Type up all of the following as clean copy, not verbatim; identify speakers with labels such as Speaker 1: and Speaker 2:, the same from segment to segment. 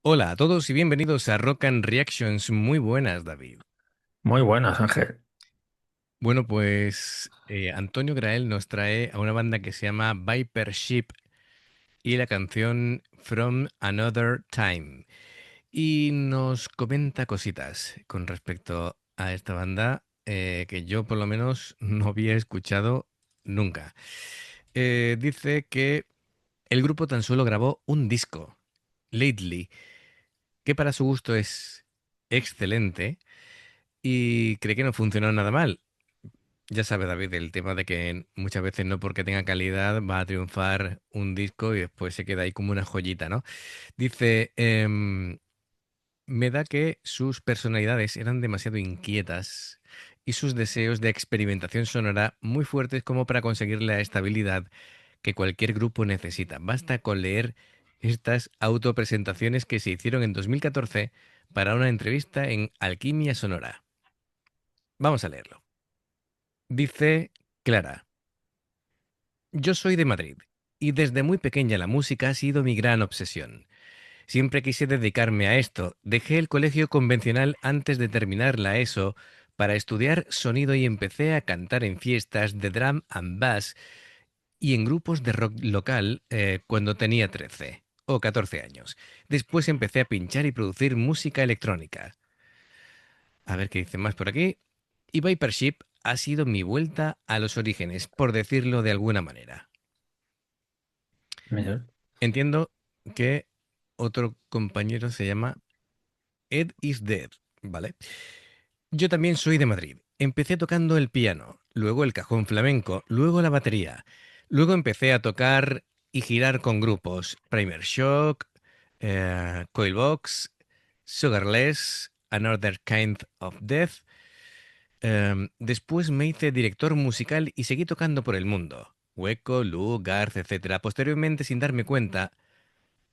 Speaker 1: Hola a todos y bienvenidos a Rock and Reactions. Muy buenas, David.
Speaker 2: Muy buenas, Ángel.
Speaker 1: Bueno, pues Antonio Grael nos trae a una banda que se llama Viper Ship y la canción From Another Time. Y nos comenta cositas con respecto a esta banda que yo por lo menos no había escuchado nunca. Dice que el grupo tan solo grabó un disco, Lately, que para su gusto es excelente y cree que no funcionó nada mal. Ya sabe, David, el tema de que muchas veces no porque tenga calidad va a triunfar un disco y después se queda ahí como una joyita, ¿no? Dice, me da que sus personalidades eran demasiado inquietas y sus deseos de experimentación sonora muy fuertes como para conseguir la estabilidad que cualquier grupo necesita. Basta con leer estas autopresentaciones que se hicieron en 2014 para una entrevista en Alquimia Sonora. Vamos a leerlo. Dice Clara, yo soy de Madrid y desde muy pequeña la música ha sido mi gran obsesión. Siempre quise dedicarme a esto. Dejé el colegio convencional antes de terminar la ESO para estudiar sonido y empecé a cantar en fiestas de drum and bass y en grupos de rock local cuando tenía 13 o 14 años. Después empecé a pinchar y producir música electrónica. A ver qué dice más por aquí. Y Vipership ha sido mi vuelta a los orígenes, por decirlo de alguna manera.
Speaker 2: Mira,
Speaker 1: Entiendo que otro compañero se llama Ed is Dead, ¿vale? Yo también soy de Madrid. Empecé tocando el piano, luego el cajón flamenco, luego la batería. Luego empecé a tocar y girar con grupos Primer Shock, Coilbox, Sugarless, Another Kind of Death. Después me hice director musical y seguí tocando por el mundo. Hueco, Lu, Garth, etc. Posteriormente, sin darme cuenta,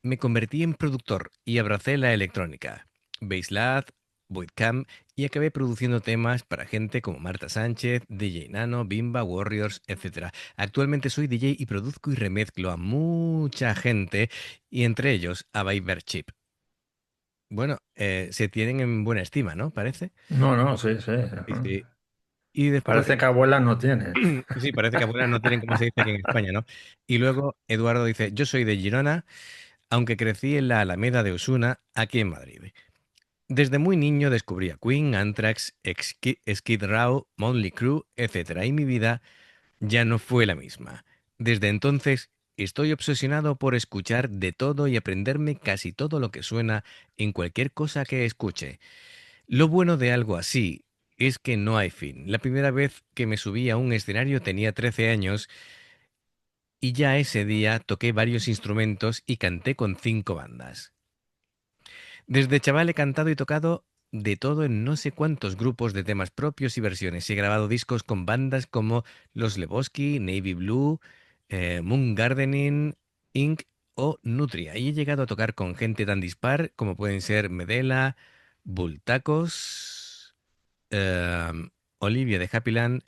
Speaker 1: me convertí en productor y abracé la electrónica, Baselab, Bootcamp y acabé produciendo temas para gente como Marta Sánchez, DJ Nano, Bimba, Warriors, etc. Actualmente soy DJ y produzco y remezclo a mucha gente y entre ellos a Viber Chip. Bueno, se tienen en buena estima, ¿no? Parece.
Speaker 2: no, no, sí, sí.
Speaker 1: Sí, sí. Y después,
Speaker 2: Parece que abuela no tiene.
Speaker 1: sí, parece que abuelas no tienen como se dice aquí en España, ¿no? Y luego Eduardo dice, yo soy de Girona, aunque crecí en la Alameda de Osuna, aquí en Madrid. Desde muy niño descubrí a Queen, Anthrax, Skid Row, Motley Crue, etc. Y mi vida ya no fue la misma. Desde entonces estoy obsesionado por escuchar de todo y aprenderme casi todo lo que suena en cualquier cosa que escuche. Lo bueno de algo así es que no hay fin. La primera vez que me subí a un escenario tenía 13 años y ya ese día toqué varios instrumentos y canté con 5 bandas. Desde chaval he cantado y tocado de todo en no sé cuántos grupos de temas propios y versiones. He grabado discos con bandas como Los Lebowski, Navy Blue, Moon Gardening, Inc. o Nutria. Y he llegado a tocar con gente tan dispar como pueden ser Medela, Bultacos, Olivia de Happyland,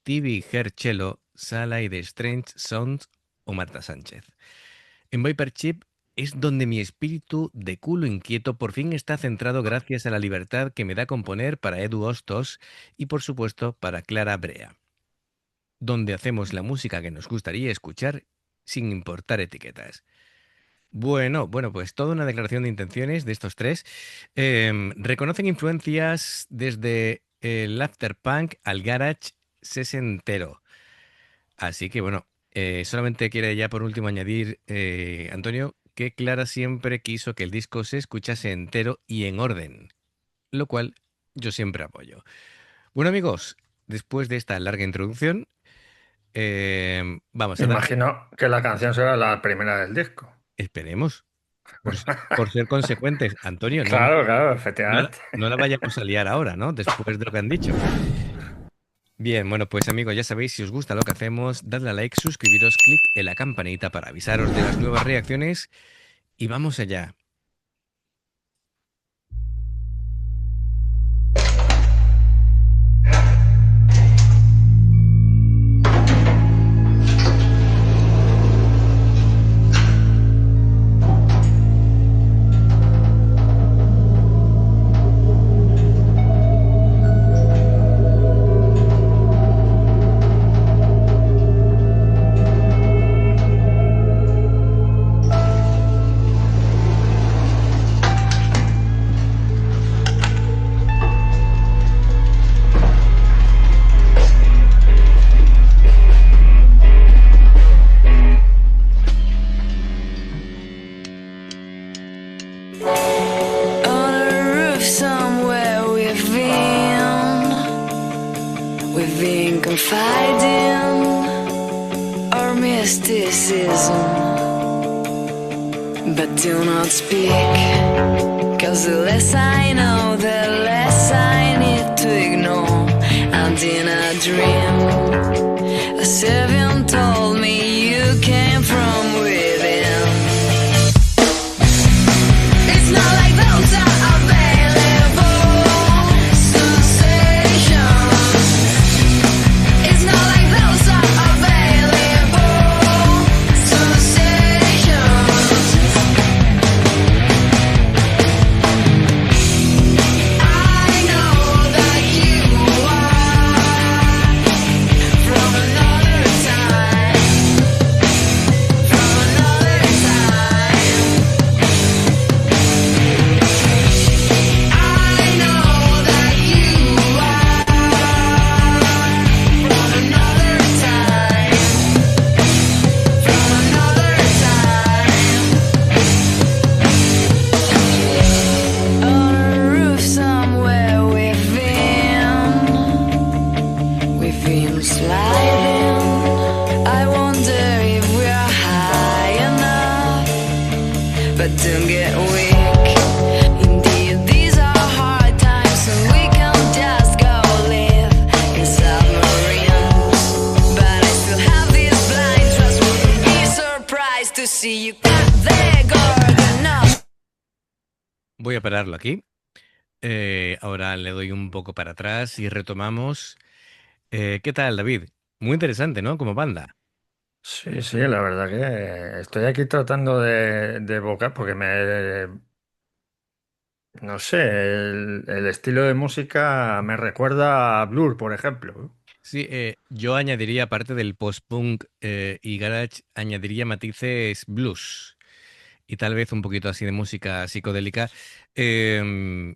Speaker 1: Tibi Herchelo, Sala y de Strange Sounds o Marta Sánchez. En Viper Chip es donde mi espíritu de culo inquieto por fin está centrado gracias a la libertad que me da componer para Edu Hostos y por supuesto para Clara Brea, donde hacemos la música que nos gustaría escuchar sin importar etiquetas. Bueno, pues toda una declaración de intenciones de estos tres. Reconocen influencias desde el afterpunk al garage sesentero. Así que bueno, solamente quiere ya por último añadir, Antonio, que Clara siempre quiso que el disco se escuchase entero y en orden, lo cual yo siempre apoyo. Bueno amigos, después de esta larga introducción, vamos a darle,
Speaker 2: Imagino que la canción será la primera del disco.
Speaker 1: esperemos, por ser consecuentes, Antonio,
Speaker 2: Claro, claro,
Speaker 1: no,
Speaker 2: efectivamente.
Speaker 1: no la vayamos a liar ahora, ¿no? Después de lo que han dicho. Bien, bueno, pues amigos, ya sabéis, si os gusta lo que hacemos, dadle a like, suscribiros, clic en la campanita para avisaros de las nuevas reacciones y vamos allá.
Speaker 3: confiding or mysticism, but do not speak, 'cause the less I know, the less I need to ignore. And in a dream, a servant told me you came from within. It's not like those are available sensations. It's not like those are available sensations. I know that you are from another time, from another time. I know that you are from another time, from another time. On a roof somewhere we've been sliding. I wonder if we're high enough, but don't get weak. Indeed, these are hard times, and we can't just go live in submarines. But I still have this blind trust. Wouldn't be surprised to see you got there, Gorgonov.
Speaker 1: Voy a pararlo aquí. Ahora le doy un poco para atrás y retomamos. ¿Qué tal, David? Muy interesante, ¿no? Como banda.
Speaker 2: Sí, sí, la verdad que estoy aquí tratando de evocar porque no sé, el estilo de música me recuerda a Blur, por ejemplo.
Speaker 1: Sí, yo añadiría, aparte del post-punk y garage, añadiría matices blues y tal vez un poquito así de música psicodélica. Em,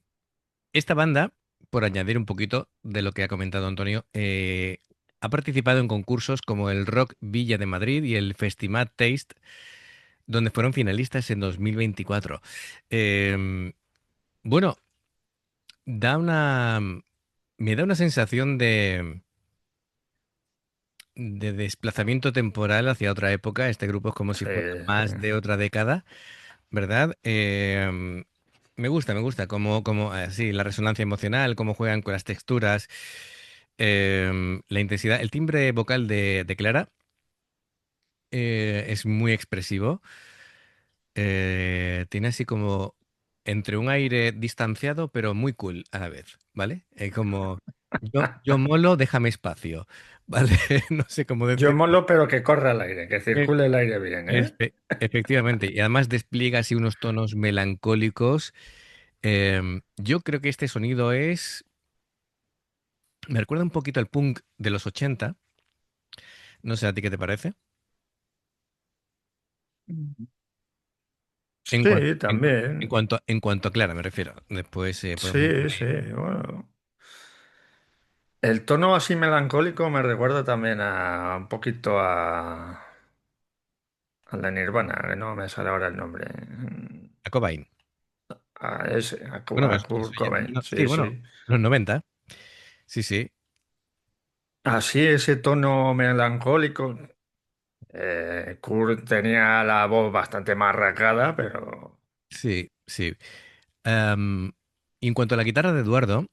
Speaker 1: Esta banda, por añadir un poquito de lo que ha comentado Antonio, ha participado en concursos como el Rock Villa de Madrid y el Festimat Taste, donde fueron finalistas en 2024. Em, bueno, da una, me da una sensación de desplazamiento temporal hacia otra época. Este grupo es como si
Speaker 2: Sí,
Speaker 1: fuera
Speaker 2: sí.
Speaker 1: más de otra década, ¿verdad? Me gusta cómo sí, la resonancia emocional, cómo juegan con las texturas, la intensidad. El timbre vocal de Clara es muy expresivo. Tiene así como entre un aire distanciado, pero muy cool a la vez, ¿vale? Como yo molo, déjame espacio, ¿vale? No sé cómo
Speaker 2: Yo
Speaker 1: decirlo.
Speaker 2: molo, pero que corra el aire, que
Speaker 1: Eh,
Speaker 2: circule el aire bien, ¿eh?
Speaker 1: Efectivamente, y además despliega así unos tonos melancólicos. Yo creo que este sonido me recuerda un poquito al punk de los 80. No sé a ti qué te parece. En cuanto,
Speaker 2: Sí, también.
Speaker 1: en cuanto a Clara, me refiero. Después podemos
Speaker 2: Sí, sí, bueno. El tono así melancólico me recuerda también a un poquito a la Nirvana, que no me sale ahora el nombre.
Speaker 1: a Cobain.
Speaker 2: A ese,
Speaker 1: Bueno,
Speaker 2: A
Speaker 1: eso
Speaker 2: Kurt
Speaker 1: ya,
Speaker 2: Cobain.
Speaker 1: sí,
Speaker 2: Sí,
Speaker 1: bueno,
Speaker 2: sí.
Speaker 1: los 90. Sí, sí,
Speaker 2: Así ese tono melancólico. Kurt tenía la voz bastante más rasgada, pero
Speaker 1: sí, sí. Em, y en cuanto a la guitarra de Eduardo,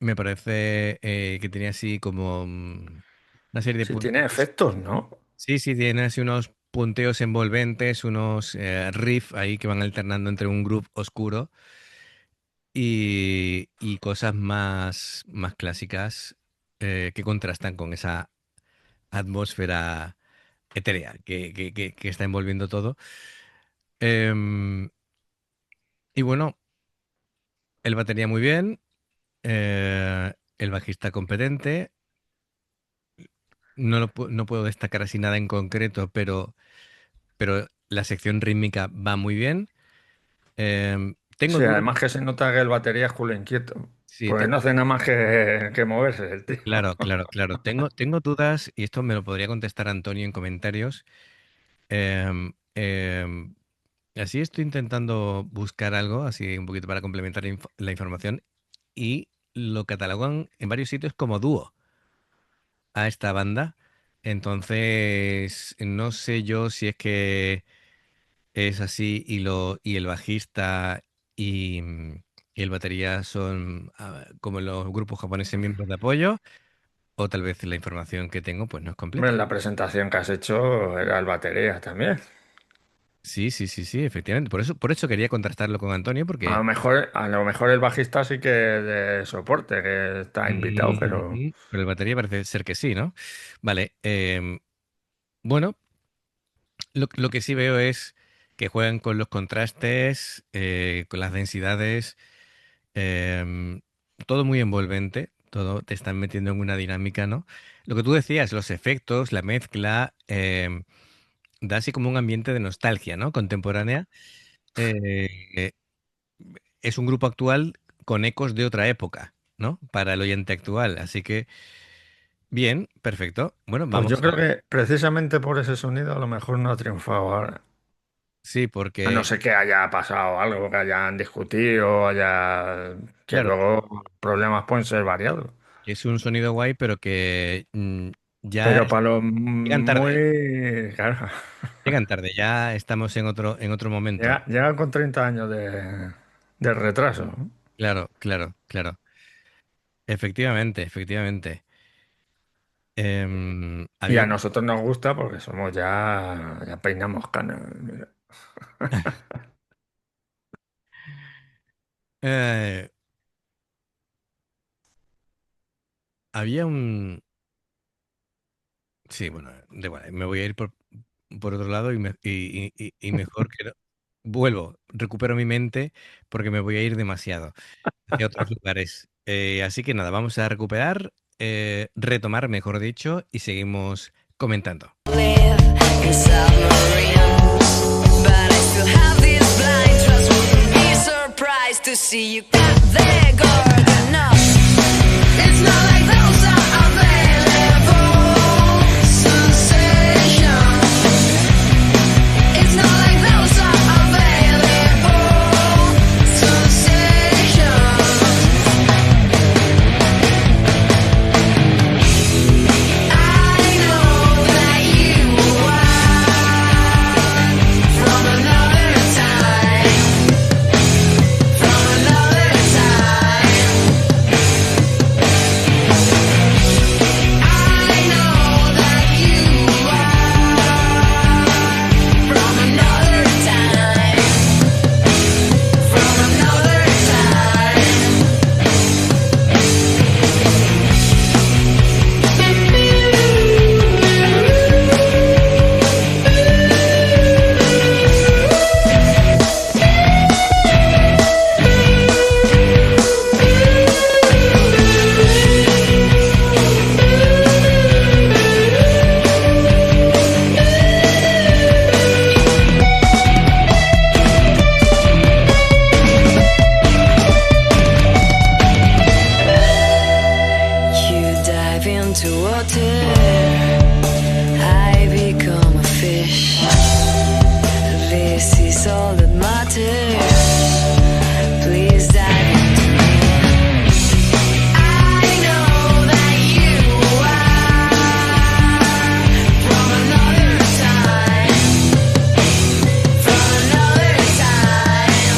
Speaker 1: me parece que tenía así como una serie de
Speaker 2: sí tiene
Speaker 1: puntos.
Speaker 2: efectos, ¿no?
Speaker 1: Sí, sí, tiene así unos punteos envolventes, unos riffs ahí que van alternando entre un groove oscuro y cosas más clásicas que contrastan con esa atmósfera etérea que está envolviendo todo. Em, y bueno, el batería muy bien, el bajista competente. No puedo destacar así nada en concreto, pero la sección rítmica va muy bien. Tengo
Speaker 2: Sí,
Speaker 1: dudas.
Speaker 2: además que se nota que el batería es culo inquieto,
Speaker 1: Sí,
Speaker 2: porque no hace nada más que moverse el tío.
Speaker 1: claro, claro, claro. Tengo dudas y esto me lo podría contestar Antonio en comentarios. Em, em, Así estoy intentando buscar algo, así un poquito para complementar la información, y lo catalogan en varios sitios como dúo. a esta banda. Entonces, no sé yo si es que es así y el bajista y, y el batería son como los grupos japoneses miembros de apoyo, o tal vez la información que tengo pues no es
Speaker 2: Hombre, en
Speaker 1: completa.
Speaker 2: la presentación que has hecho era el batería también.
Speaker 1: Sí, sí, sí, sí, efectivamente. Por eso quería contrastarlo con Antonio, porque
Speaker 2: A lo mejor el bajista sí que de soporte, que está invitado, pero
Speaker 1: pero el batería parece ser que sí, ¿no? Vale. Bueno, lo que sí veo es que juegan con los contrastes, con las densidades, em, todo muy envolvente, todo te están metiendo en una dinámica, ¿no? Lo que tú decías, los efectos, la mezcla, da así como un ambiente de nostalgia, ¿no? Contemporánea. Eh, es un grupo actual con ecos de otra época, ¿no? Para el oyente actual. Así que, bien, perfecto. Bueno,
Speaker 2: pues yo
Speaker 1: vamos a...
Speaker 2: creo que precisamente por ese sonido a lo mejor no ha triunfado ahora.
Speaker 1: Sí,
Speaker 2: A no
Speaker 1: porque,
Speaker 2: ser que haya pasado algo, que hayan discutido, que
Speaker 1: claro,
Speaker 2: luego problemas pueden ser variados.
Speaker 1: es un sonido guay, pero que ya
Speaker 2: Pero para los
Speaker 1: llegan tarde.
Speaker 2: muy... Claro,
Speaker 1: Llegan tarde, ya estamos en otro momento.
Speaker 2: llega con 30 años de retraso, ¿no?
Speaker 1: Claro, claro, claro. Efectivamente, efectivamente.
Speaker 2: Y
Speaker 1: Había
Speaker 2: a
Speaker 1: un...
Speaker 2: nosotros nos gusta porque somos ya peinamos canas. Mira.
Speaker 1: eh, había un... Sí, bueno, de igual, me voy a ir por otro lado y mejor que... Vuelvo, recupero mi mente porque me voy a ir demasiado hacia otros lugares. Así que nada, vamos a recuperar, retomar, mejor dicho, y seguimos comentando.
Speaker 3: Live in submarines, but I still have this blind trust. Wouldn't be surprised to see you got there good enough. It's not like those are available sensations. It's not like those are available sensations. I know that you are from another time, from another time. I know that you are from another time, from another You dive into water, I become a fish. This is all that matters. Please dive into me. I know that you are from another time, from another time.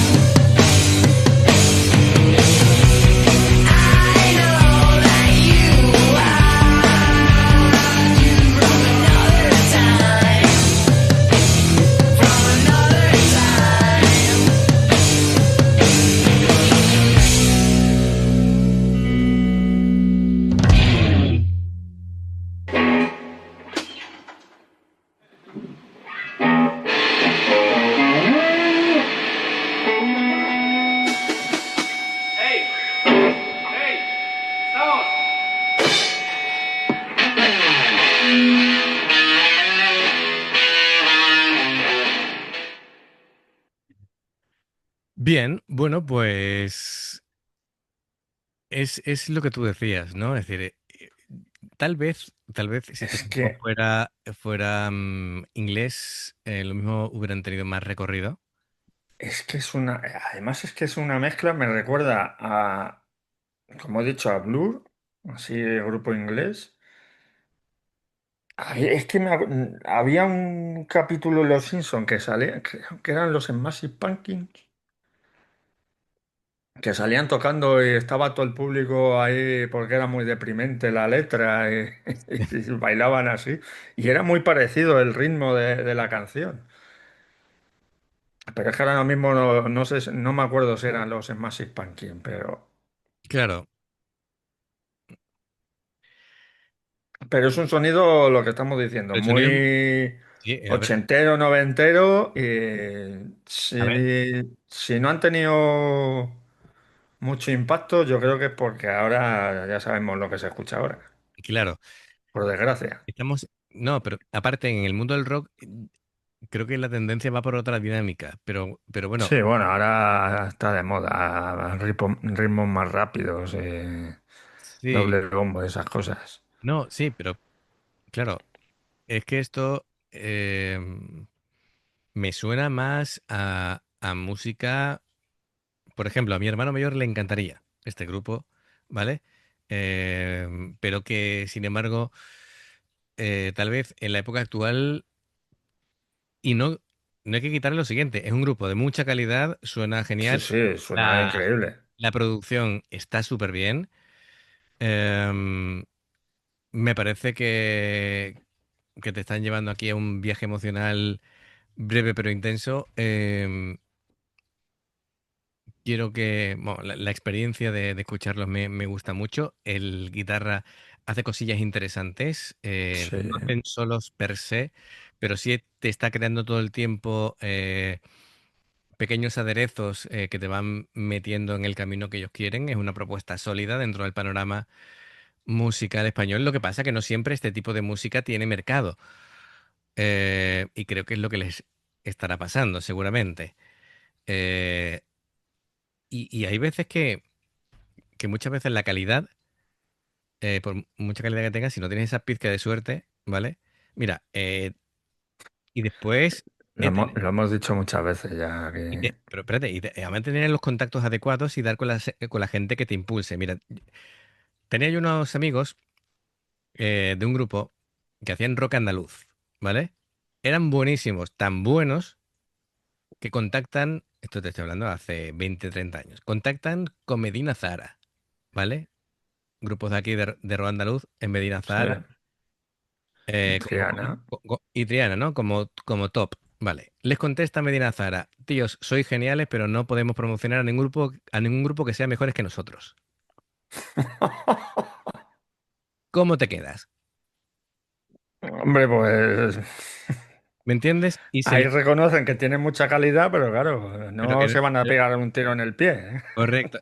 Speaker 3: I know that you are from another time, from another time.
Speaker 4: ¡Hey! ¡Hey! ¡Estamos!
Speaker 1: Bien, bueno, pues es lo que tú decías, ¿no? Es decir, tal vez si este
Speaker 2: Es
Speaker 1: grupo
Speaker 2: que,
Speaker 1: fuera inglés, lo mismo hubieran tenido más recorrido.
Speaker 2: es que es una, además es que es una mezcla, me recuerda a, como he dicho, a Blur, así el grupo inglés, Ay, es que había un capítulo de Los Simpsons que salía, creo que eran los Smashing Pumpkins, que salían tocando y estaba todo el público ahí porque era muy deprimente la letra y bailaban así. Y era muy parecido el ritmo de la canción. Pero es que ahora mismo no sé, no me acuerdo si eran los Smashing Pumpkins,
Speaker 1: Claro,
Speaker 2: pero es un sonido, lo que estamos diciendo,
Speaker 1: el sonido,
Speaker 2: muy
Speaker 1: sí, a ver,
Speaker 2: ochentero, noventero. Y
Speaker 1: a ver,
Speaker 2: si no han tenido mucho impacto, yo creo que es porque ahora ya sabemos lo que se escucha ahora,
Speaker 1: claro,
Speaker 2: por desgracia.
Speaker 1: estamos, no, pero aparte en el mundo del rock, creo que la tendencia va por otra dinámica, pero bueno,
Speaker 2: Sí, bueno, ahora está de moda ritmos más rápidos,
Speaker 1: sí,
Speaker 2: doble bombo, esas cosas.
Speaker 1: no, sí, pero claro, es que esto me suena más a música, por ejemplo, a mi hermano mayor le encantaría este grupo, ¿vale? Pero que, sin embargo, tal vez en la época actual, y no hay que quitarle lo siguiente, es un grupo de mucha calidad, suena
Speaker 2: Sí,
Speaker 1: genial,
Speaker 2: sí, suena
Speaker 1: la,
Speaker 2: increíble.
Speaker 1: la producción está súper bien. em, Me parece que te están llevando aquí a un viaje emocional breve pero intenso. Quiero que, bueno, la experiencia de escucharlos me gusta mucho. El guitarra hace cosillas interesantes.
Speaker 2: Sí.
Speaker 1: No hacen solos per se, pero sí te está creando todo el tiempo pequeños aderezos que te van metiendo en el camino que ellos quieren. Es una propuesta sólida dentro del panorama musical español. Lo que pasa que no siempre este tipo de música tiene mercado. Y creo que es lo que les estará pasando, seguramente. Eh, y hay veces que muchas veces la calidad, por mucha calidad que tengas, si no tienes esa pizca de suerte, ¿vale? Mira, y después,
Speaker 2: Lo hemos dicho muchas veces ya que...
Speaker 1: pero espérate, además tener los contactos adecuados y dar con la gente que te impulse. Mira, tenía yo unos amigos de un grupo que hacían rock andaluz, ¿vale? Eran buenísimos, tan buenos que contactan, esto te estoy hablando hace 20 30 años, contactan con Medina Zara, ¿vale? Grupos de aquí de rock andaluz en Medina
Speaker 2: Sí,
Speaker 1: Zara,
Speaker 2: Triana.
Speaker 1: y Triana, ¿no? Como top. Vale. Les contesta Medina Zara, tíos, sois geniales, pero no podemos promocionar a ningún grupo que sea mejores que nosotros. ¿Cómo te quedas?
Speaker 2: Hombre, pues
Speaker 1: ¿Me entiendes? Y se
Speaker 2: ahí
Speaker 1: le...
Speaker 2: reconocen que tienen mucha calidad, pero claro,
Speaker 1: Pero
Speaker 2: no se van a pegar un tiro en el pie, ¿eh?
Speaker 1: correcto.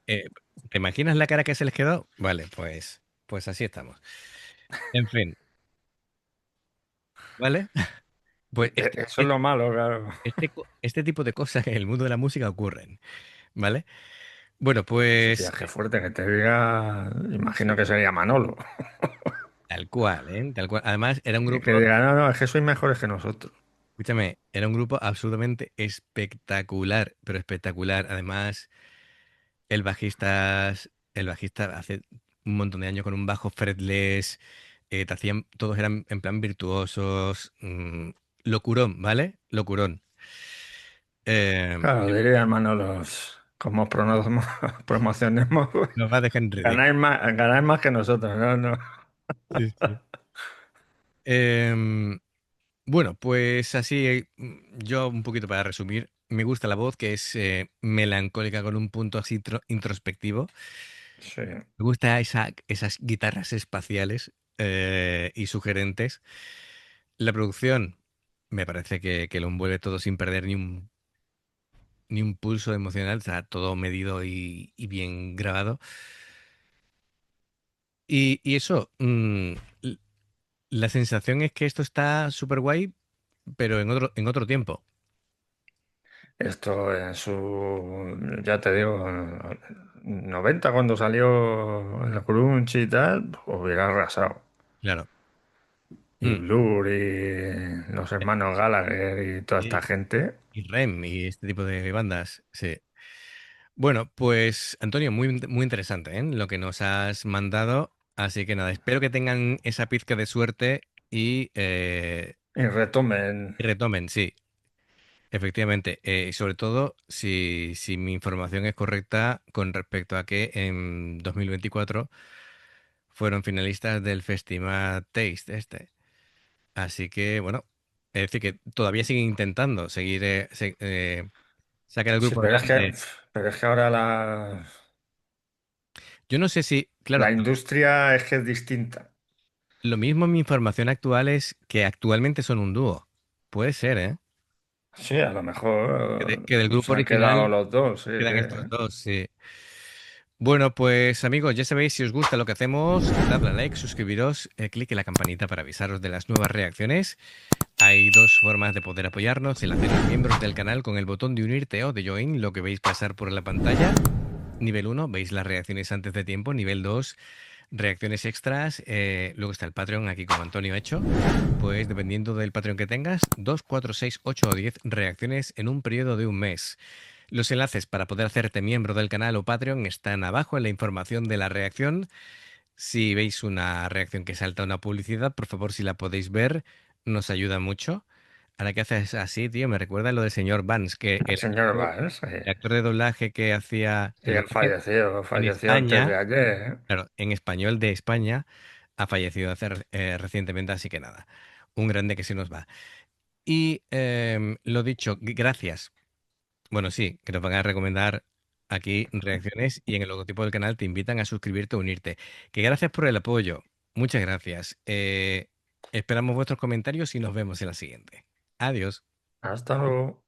Speaker 1: ¿Te imaginas la cara que se les quedó? Vale, pues así estamos. En fin, ¿vale? Pues
Speaker 2: Eso es lo malo, claro.
Speaker 1: este tipo de cosas en el mundo de la música ocurren, ¿vale? Bueno,
Speaker 2: Hostia,
Speaker 1: pues
Speaker 2: qué fuerte que te diga. Imagino que sería Manolo.
Speaker 1: tal cual, ¿eh? Tal cual. Además, era un
Speaker 2: Y que
Speaker 1: grupo,
Speaker 2: diga, no, no, es que sois mejores que nosotros.
Speaker 1: escúchame, era un grupo absolutamente espectacular, pero espectacular. Además, el bajista hace un montón de años con un bajo fretless, te hacían, todos eran en plan virtuosos, locurón, ¿vale? Locurón.
Speaker 2: Claro,
Speaker 1: Y
Speaker 2: dirían Manolo, como promocionemos,
Speaker 1: nos va a dejar en ridículo.
Speaker 2: ganáis más que nosotros, no, no.
Speaker 1: Sí, sí. Em, Bueno, pues así, yo un poquito para resumir, me gusta la voz que es melancólica con un punto así introspectivo.
Speaker 2: Sí.
Speaker 1: Me gusta esas guitarras espaciales y sugerentes. La producción me parece que lo envuelve todo sin perder ni un pulso emocional, está todo medido y bien grabado. Y eso, la sensación es que esto está súper guay, pero en otro tiempo.
Speaker 2: Esto en su, ya te digo, 90 cuando salió el grunge y tal, hubiera arrasado.
Speaker 1: Claro.
Speaker 2: Y
Speaker 1: Mm.
Speaker 2: Blur y los hermanos Gallagher y toda esta
Speaker 1: Sí.
Speaker 2: gente.
Speaker 1: Y REM y este tipo de bandas, sí. Bueno, pues Antonio, muy interesante, ¿eh? Lo que nos has mandado. Así que nada, espero que tengan esa pizca de suerte y
Speaker 2: Y retomen.
Speaker 1: retomen, sí, efectivamente. Y sobre todo, si mi información es correcta con respecto a que en 2024 fueron finalistas del Festival Taste este. Así que, bueno, es decir, que todavía siguen intentando seguir, sacar el
Speaker 2: Sí,
Speaker 1: grupo adelante.
Speaker 2: pero es que ahora
Speaker 1: Yo no sé si, claro,
Speaker 2: la industria es que es distinta.
Speaker 1: lo mismo mi información actual es que actualmente son un dúo. Puede ser, ¿eh?
Speaker 2: Sí, a lo mejor
Speaker 1: Que del grupo
Speaker 2: se han quedado
Speaker 1: original
Speaker 2: los dos, sí,
Speaker 1: quedan estos
Speaker 2: sí.
Speaker 1: dos, sí. Bueno, pues amigos, ya sabéis, si os gusta lo que hacemos, dadle a like, suscribiros, clic en la campanita para avisaros de las nuevas reacciones. Hay dos formas de poder apoyarnos: el haceros miembros del canal con el botón de unirte o de join, lo que veis pasar por la pantalla. Nivel uno, veis las reacciones antes de tiempo. Nivel 2, reacciones extras. Luego está el Patreon, aquí como Antonio ha hecho. Pues dependiendo del Patreon que tengas, 2, 4, 6, 8 o 10 reacciones en un periodo de un mes. Los enlaces para poder hacerte miembro del canal o Patreon están abajo en la información de la reacción. Si veis una reacción que salta una publicidad, por favor, si la podéis ver, nos ayuda mucho. Ahora que haces así, tío, me recuerda lo de señor Vance, que
Speaker 2: El señor Valls,
Speaker 1: el actor de doblaje que hacía
Speaker 2: sí,
Speaker 1: el
Speaker 2: él
Speaker 1: doblaje en
Speaker 2: falleció antes de
Speaker 1: España,
Speaker 2: ayer, ¿eh?
Speaker 1: claro, en español de España, ha fallecido recientemente, así que nada, un grande que se nos va. Y lo dicho, gracias. Bueno, sí, que nos van a recomendar aquí reacciones y en el logotipo del canal te invitan a suscribirte o unirte. Que gracias por el apoyo. Muchas gracias. Esperamos vuestros comentarios y nos vemos en la siguiente. Adiós.
Speaker 2: Hasta luego.